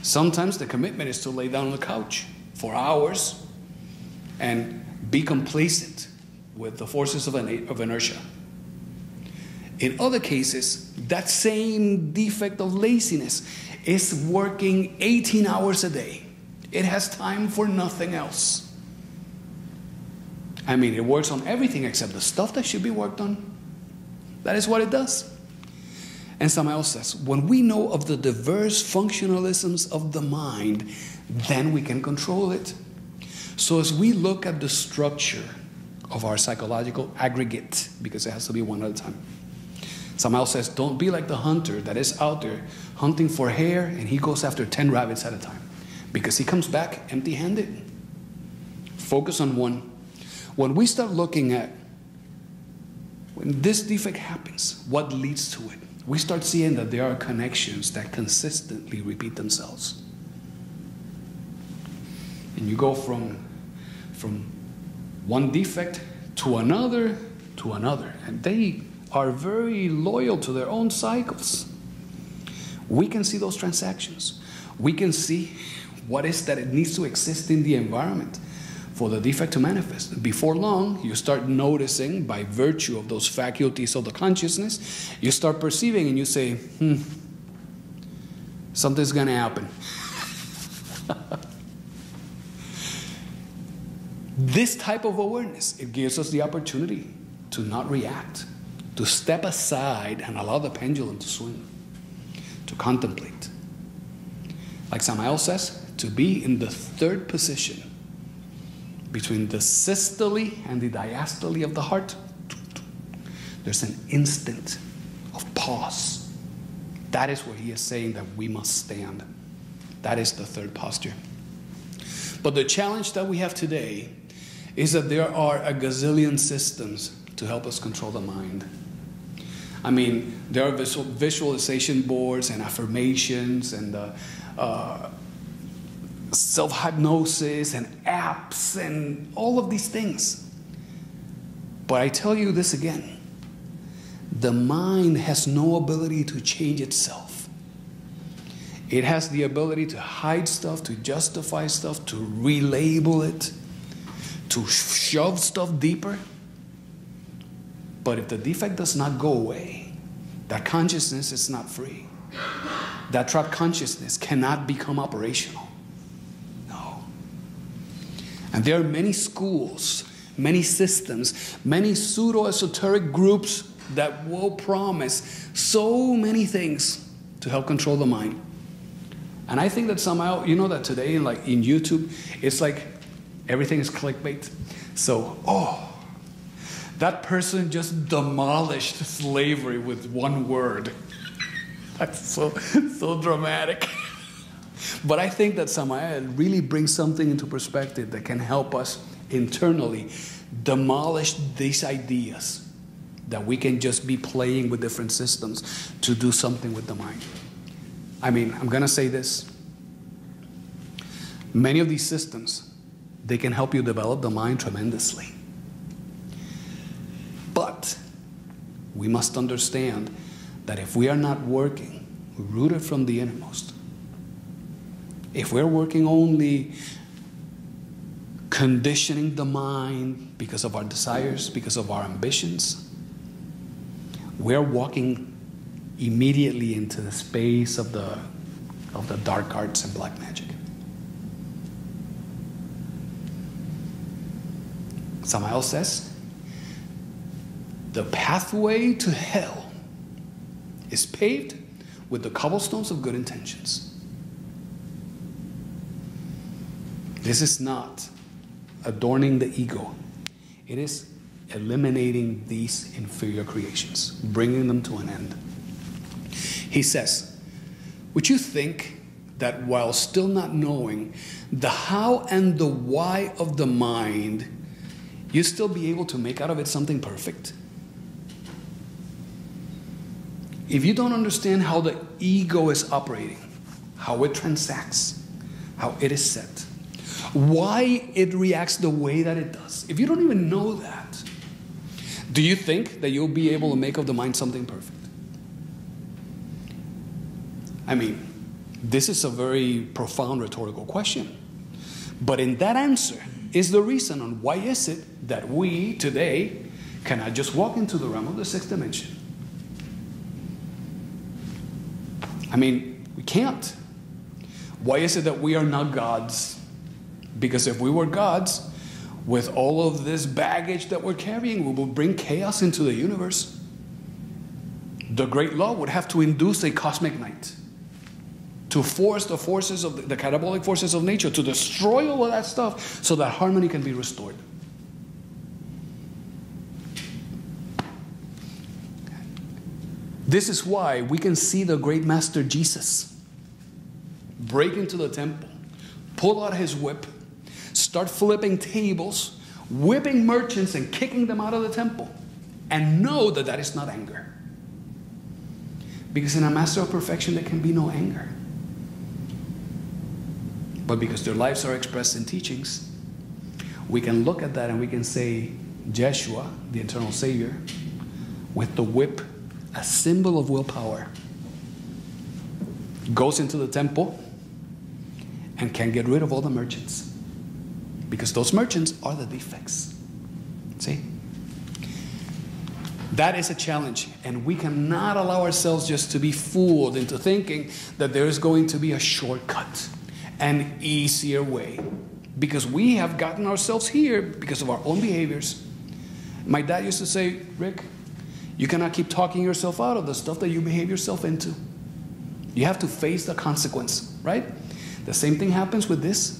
Speaker 1: Sometimes the commitment is to lay down on the couch for hours and be complacent with the forces of inertia. In other cases, that same defect of laziness is working 18 hours a day. It has time for nothing else. I mean, it works on everything except the stuff that should be worked on. That is what it does. And Samael says, when we know of the diverse functionalisms of the mind, then we can control it. So as we look at the structure of our psychological aggregate, because it has to be one at a time, Samael says, don't be like the hunter that is out there hunting for hare, and he goes after 10 rabbits at a time, because he comes back empty-handed. Focus on one. When we start looking at when this defect happens, what leads to it, we start seeing that there are connections that consistently repeat themselves. And you go from one defect to another, to another, and they are very loyal to their own cycles. We can see those transactions. We can see what is that it needs to exist in the environment for the defect to manifest. Before long, you start noticing, by virtue of those faculties of the consciousness, you start perceiving and you say, something's going to happen. This type of awareness, it gives us the opportunity to not react, to step aside and allow the pendulum to swing, to contemplate. Like Samael says, to be in the third position between the systole and the diastole of the heart. There's an instant of pause. That is where he is saying that we must stand. That is the third posture. But the challenge that we have today is that there are a gazillion systems to help us control the mind. I mean, there are visualization boards and affirmations and self-hypnosis and apps and all of these things. But I tell you this again, the mind has no ability to change itself. It has the ability to hide stuff, to justify stuff, to relabel it, to shove stuff deeper. But if the defect does not go away, that consciousness is not free. That trapped consciousness cannot become operational. No. And there are many schools, many systems, many pseudo-esoteric groups that will promise so many things to help control the mind. And I think that somehow, you know that today, like in YouTube, it's like everything is clickbait. So, that person just demolished slavery with one word. That's so dramatic. But I think that Samael really brings something into perspective that can help us internally demolish these ideas that we can just be playing with different systems to do something with the mind. I mean, I'm going to say this. Many of these systems, they can help you develop the mind tremendously. But we must understand that if we are not working rooted from the innermost, if we're working only conditioning the mind because of our desires, because of our ambitions, we're walking immediately into the space of the dark arts and black magic. Samael says, the pathway to hell is paved with the cobblestones of good intentions. This is not adorning the ego. It is eliminating these inferior creations, bringing them to an end. He says, would you think that while still not knowing the how and the why of the mind, you still be able to make out of it something perfect? If you don't understand how the ego is operating, how it transacts, how it is set, why it reacts the way that it does, if you don't even know that, do you think that you'll be able to make of the mind something perfect? I mean, this is a very profound rhetorical question. But in that answer is the reason on why is it that we today cannot just walk into the realm of the sixth dimension. I mean, we can't. Why is it that we are not gods? Because if we were gods, with all of this baggage that we're carrying, we will bring chaos into the universe. The great law would have to induce a cosmic night to force the forces of the catabolic forces of nature to destroy all of that stuff so that harmony can be restored. This is why we can see the great master Jesus break into the temple, pull out his whip, start flipping tables, whipping merchants and kicking them out of the temple, and know that that is not anger. Because in a master of perfection there can be no anger. But because their lives are expressed in teachings, we can look at that and we can say, Jeshua, the eternal Savior, with the whip, a symbol of willpower, goes into the temple and can get rid of all the merchants. Because those merchants are the defects. See? That is a challenge, and we cannot allow ourselves just to be fooled into thinking that there is going to be a shortcut, an easier way, because we have gotten ourselves here because of our own behaviors. My dad used to say, Rick, you cannot keep talking yourself out of the stuff that you behave yourself into. You have to face the consequence, right? The same thing happens with this.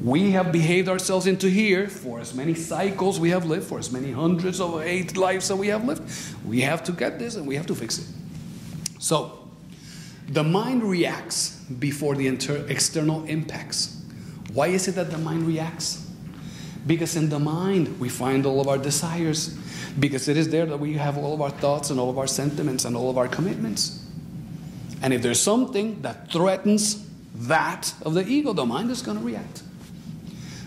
Speaker 1: We have behaved ourselves into here for as many cycles we have lived, for as many hundreds of lives that we have lived. We have to get this and we have to fix it. So, the mind reacts before the external impacts. Why is it that the mind reacts? Because in the mind we find all of our desires. Because it is there that we have all of our thoughts and all of our sentiments and all of our commitments. And if there's something that threatens that of the ego, the mind is going to react.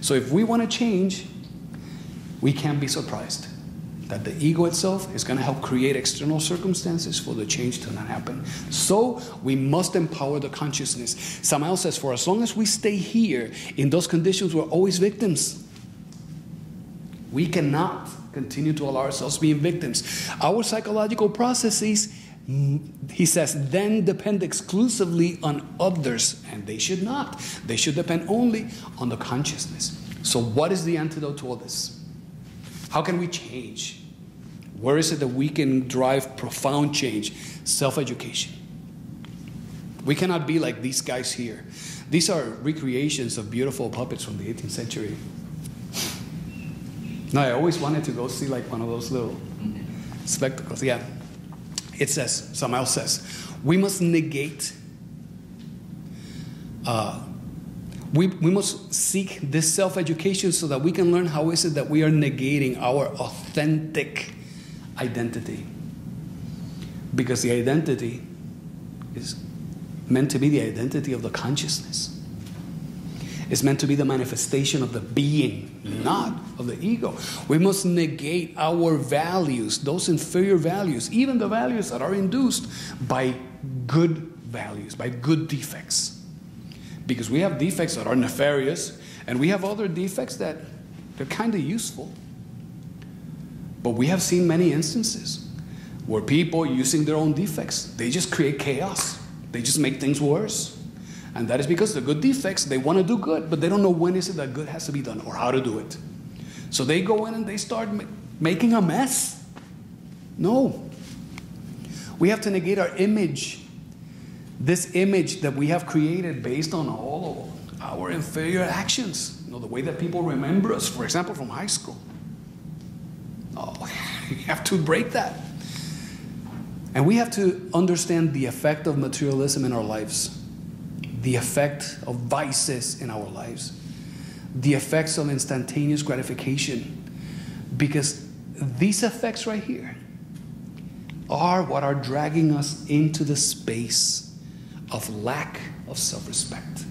Speaker 1: So if we want to change, we can't be surprised that the ego itself is going to help create external circumstances for the change to not happen. So we must empower the consciousness. Samael says, for as long as we stay here in those conditions, we're always victims. We cannot continue to allow ourselves being victims. Our psychological processes, he says, then depend exclusively on others, and they should not. They should depend only on the consciousness. So what is the antidote to all this? How can we change? Where is it that we can drive profound change? Self-education. We cannot be like these guys here. These are recreations of beautiful puppets from the 18th century. No, I always wanted to go see like one of those little spectacles. Yeah. It says, Samael says, we must negate, we must seek this self-education so that we can learn how is it that we are negating our authentic identity. Because the identity is meant to be the identity of the consciousness. It's meant to be the manifestation of the being, not of the ego. We must negate our values, those inferior values, even the values that are induced by good values, by good defects. Because we have defects that are nefarious, and we have other defects that they're kind of useful. But we have seen many instances where people using their own defects, they just create chaos. They just make things worse. And that is because the good defects, they want to do good, but they don't know when is it that good has to be done or how to do it. So they go in and they start making a mess. No. We have to negate our image. This image that we have created based on all of our inferior actions. You know, the way that people remember us, for example, from high school. Oh, we have to break that. And we have to understand the effect of materialism in our lives. The effect of vices in our lives, the effects of instantaneous gratification, because these effects right here are what are dragging us into the space of lack of self-respect.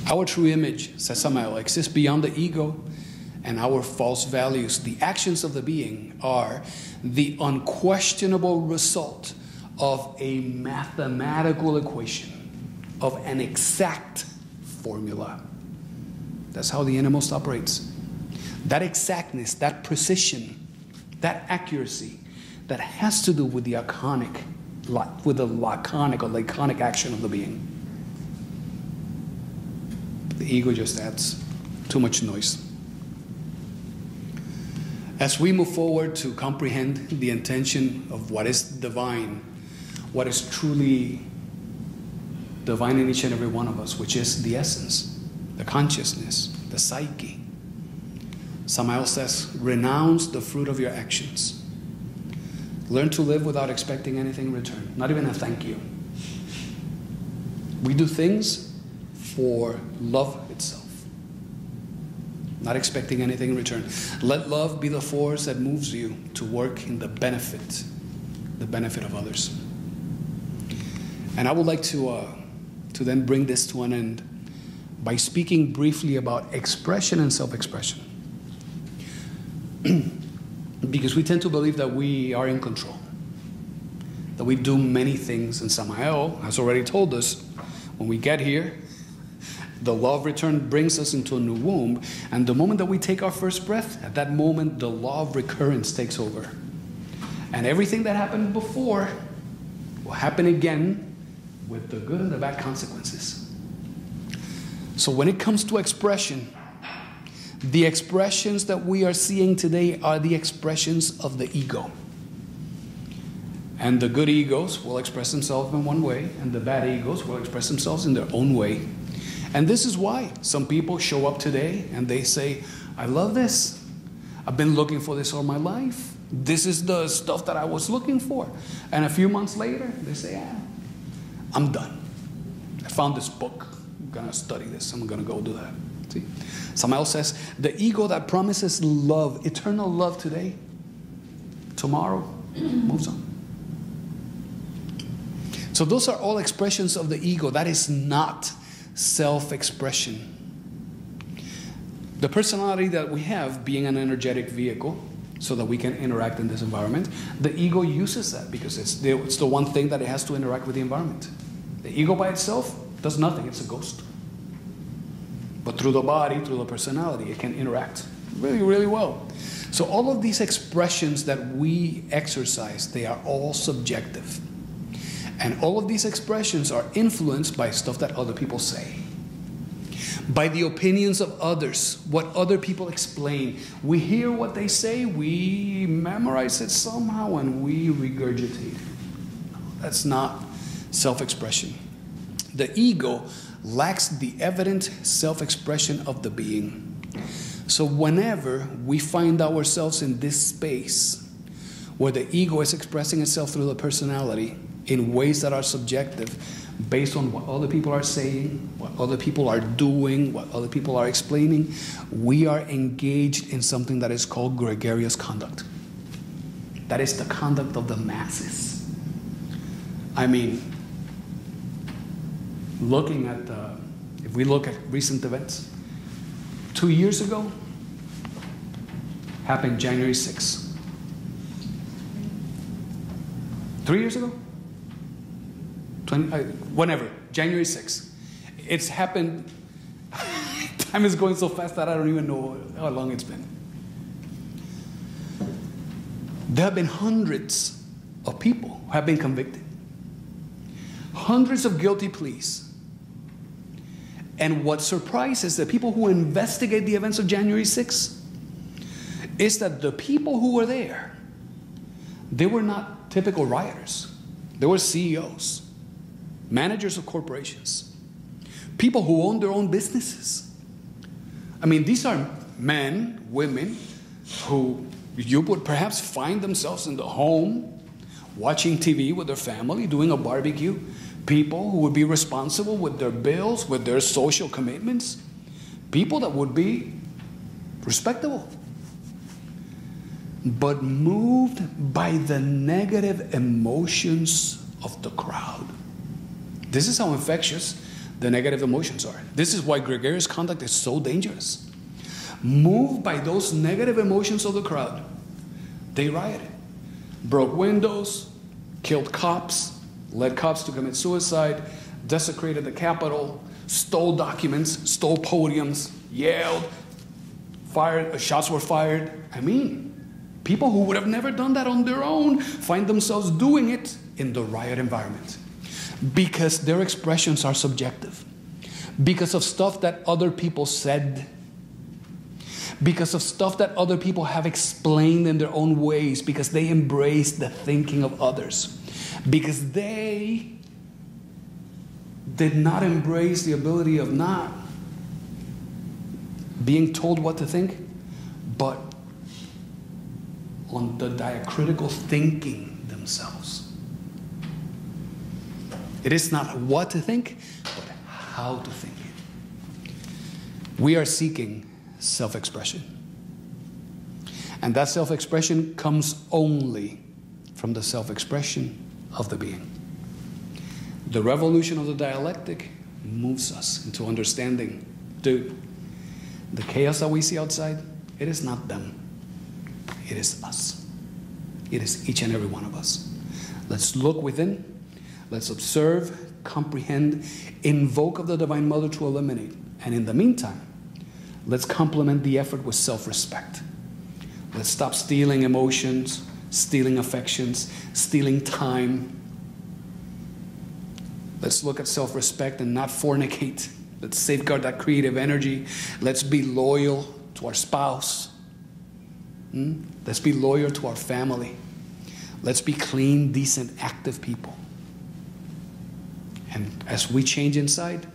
Speaker 1: Our true image, says Samael, exists beyond the ego and our false values. The actions of the being are the unquestionable result of a mathematical equation, of an exact formula. That's how the innermost operates. That exactness, that precision, that accuracy, that has to do with the laconic action of the being. The ego just adds too much noise. As we move forward to comprehend the intention of what is divine, what is truly divine in each and every one of us, which is the essence, the consciousness, the psyche. Samael says, renounce the fruit of your actions. Learn to live without expecting anything in return, not even a thank you. We do things for love itself, not expecting anything in return. Let love be the force that moves you to work in the benefit of others. And I would like to then bring this to an end by speaking briefly about expression and self-expression. Because we tend to believe that we are in control, that we do many things, and Samael has already told us, when we get here, the law of return brings us into a new womb, and the moment that we take our first breath, at that moment the law of recurrence takes over. And everything that happened before will happen again with the good and the bad consequences. So when it comes to expression, the expressions that we are seeing today are the expressions of the ego. And the good egos will express themselves in one way, and the bad egos will express themselves in their own way. And this is why some people show up today and they say, I love this. I've been looking for this all my life. This is the stuff that I was looking for. And a few months later, they say, yeah, I'm done. I found this book. I'm going to study this. I'm going to go do that. See? Samael says, the ego that promises love, eternal love today, tomorrow moves on. So those are all expressions of the ego. That is not self-expression. The personality that we have being an energetic vehicle so that we can interact in this environment, the ego uses that because it's the one thing that it has to interact with the environment. The ego by itself does nothing. It's a ghost. But through the body, through the personality, it can interact really, really well. So all of these expressions that we exercise, they are all subjective. And all of these expressions are influenced by stuff that other people say, by the opinions of others, what other people explain. We hear what they say, we memorize it somehow, and we regurgitate. That's not self-expression. The ego lacks the evident self-expression of the being. So whenever we find ourselves in this space where the ego is expressing itself through the personality in ways that are subjective, based on what other people are saying, what other people are doing, what other people are explaining, we are engaged in something that is called gregarious conduct. That is the conduct of the masses. I mean, looking at if we look at recent events, 2 years ago happened January 6th. 3 years ago? Whenever, January 6th. It's happened, time is going so fast that I don't even know how long it's been. There have been hundreds of people who have been convicted. Hundreds of guilty pleas. And what surprises the people who investigate the events of January 6th is that the people who were there, they were not typical rioters. They were CEOs. Managers of corporations, people who own their own businesses. I mean, these are men, women, who you would perhaps find themselves in the home, watching TV with their family, doing a barbecue. People who would be responsible with their bills, with their social commitments. People that would be respectable. But moved by the negative emotions of the crowd. This is how infectious the negative emotions are. This is why gregarious conduct is so dangerous. Moved by those negative emotions of the crowd, they rioted, broke windows, killed cops, led cops to commit suicide, desecrated the Capitol, stole documents, stole podiums, yelled, fired, shots were fired. I mean, people who would have never done that on their own find themselves doing it in the riot environment. Because their expressions are subjective. Because of stuff that other people said. Because of stuff that other people have explained in their own ways. Because they embrace the thinking of others. Because they did not embrace the ability of not being told what to think, but on the diacritical thinking themselves. It is not what to think, but how to think it. We are seeking self-expression. And that self-expression comes only from the self-expression of the being. The revolution of the dialectic moves us into understanding Dude, the chaos that we see outside, it is not them. It is us. It is each and every one of us. Let's look within. Let's observe, comprehend, invoke of the Divine Mother to eliminate. And in the meantime, let's complement the effort with self-respect. Let's stop stealing emotions, stealing affections, stealing time. Let's look at self-respect and not fornicate. Let's safeguard that creative energy. Let's be loyal to our spouse. Let's be loyal to our family. Let's be clean, decent, active people. And as we change inside,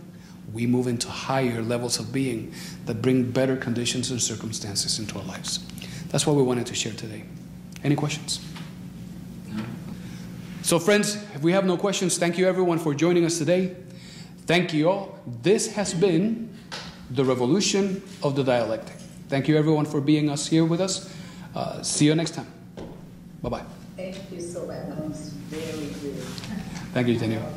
Speaker 1: we move into higher levels of being that bring better conditions and circumstances into our lives. That's what we wanted to share today. Any questions? No. So friends, if we have no questions, thank you everyone for joining us today. Thank you all. This has been the revolution of the dialectic. Thank you everyone for being here with us. See you next time. Bye-bye.
Speaker 2: Thank you so much. That was very good.
Speaker 1: Thank you, Daniel.